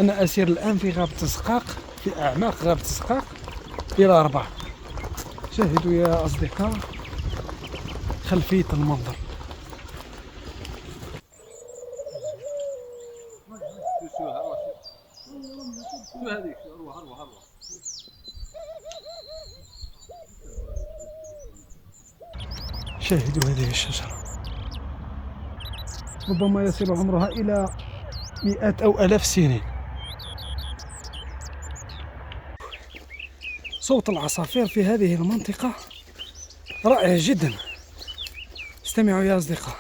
أنا أسير الآن في غابة الزقاق، في أعماق غابة الزقاق إلى رباط. شاهدوا يا أصدقاء خلفية المنظر. شاهدوا هذه الشجرة، ربما يصل عمرها إلى مئات أو آلاف السنين. صوت العصافير في هذه المنطقة رائع جدا. استمعوا يا أصدقاء.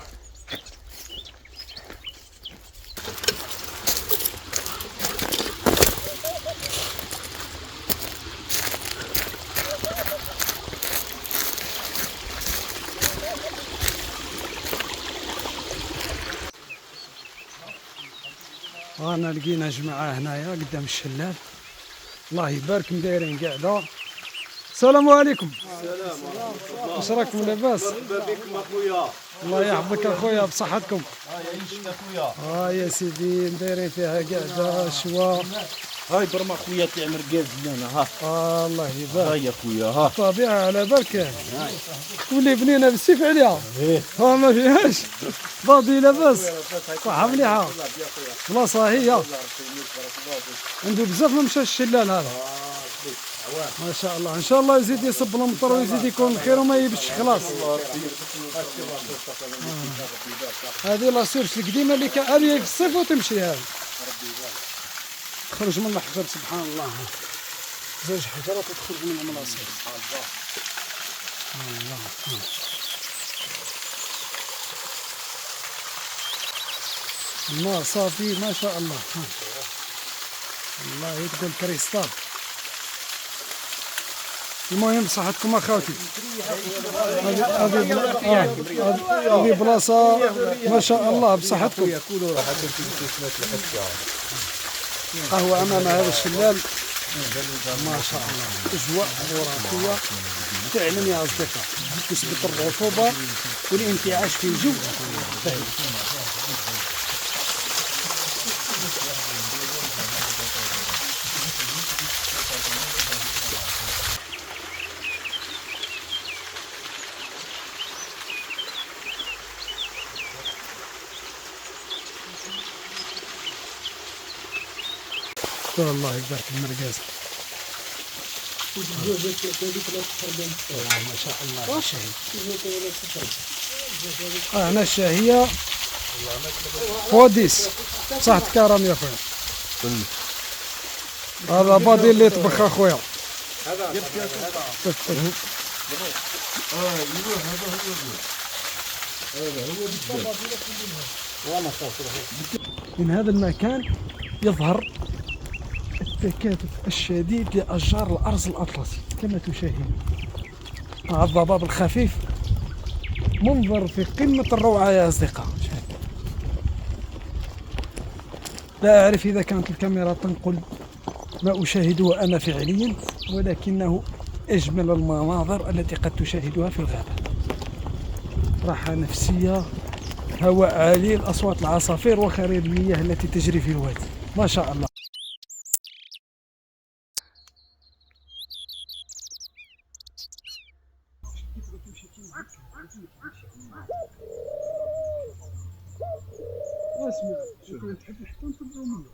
رانا لقينا جماعة هنايا قدام الشلال، الله يبارك مدايرين قاعدة. السلام عليكم. السلام. واش راكم لاباس؟ مرحبا بكم اخويا. الله يحفظك اخويا بصحتكم. يعيشك اخويا. يا سيدي مدايرين فيها قاعدة شوا. هاي برما اخويا تاع مرقاز لنا ها. الله يبارك. هاي اخويا ها. الطبيعة على بالك. ولي بنينة بالسيف عليها. ها ما فيهاش. باضي لاباس. صحة مليحة. بلاصة هي. عنده بزاف ما مشاش الشلال هذا. ما شاء الله، ان شاء الله يزيد يصب المطر ويزيد يكون خير وما يبش خلاص. هذه لاصيرش القديمه اللي كان هذه في الصيف وتمشي هذه. تخرج من الحجر سبحان الله. زوج حجرات تخرج منهم الاصير. الله. الماء صافي ما شاء الله. الله يتقول كريستال. المهم صحتكم اخواتي. هذه بلاصه ما شاء الله بصحتكم. قهوه امام هذا الشلال ما شاء الله. اجواء خرافيه فعلا يا اصدقاء. نسبه الرطوبه والانتعاش في الجو. الله يبارك المرقاز. ما شاء الله الشاهي. هنا الشاهية فوديس صح تكرم يا خويا. هذا بادي اللي يطبخ اخويا. من هذا المكان يظهر التكاثف الشديد لأشجار الأرز الأطلسي كما تشاهدون. مع الضباب الخفيف، منظر في قمة الروعة يا أصدقاء. لا أعرف إذا كانت الكاميرا تنقل ما أشاهده أنا فعليا، ولكنه أجمل المناظر التي قد تشاهدها في الغابة. راحة نفسية، هواء عالي، الأصوات العصافير وخرير المياه التي تجري في الوادي. ما شاء الله. اسمع، تحب الحيطان تبعو منه.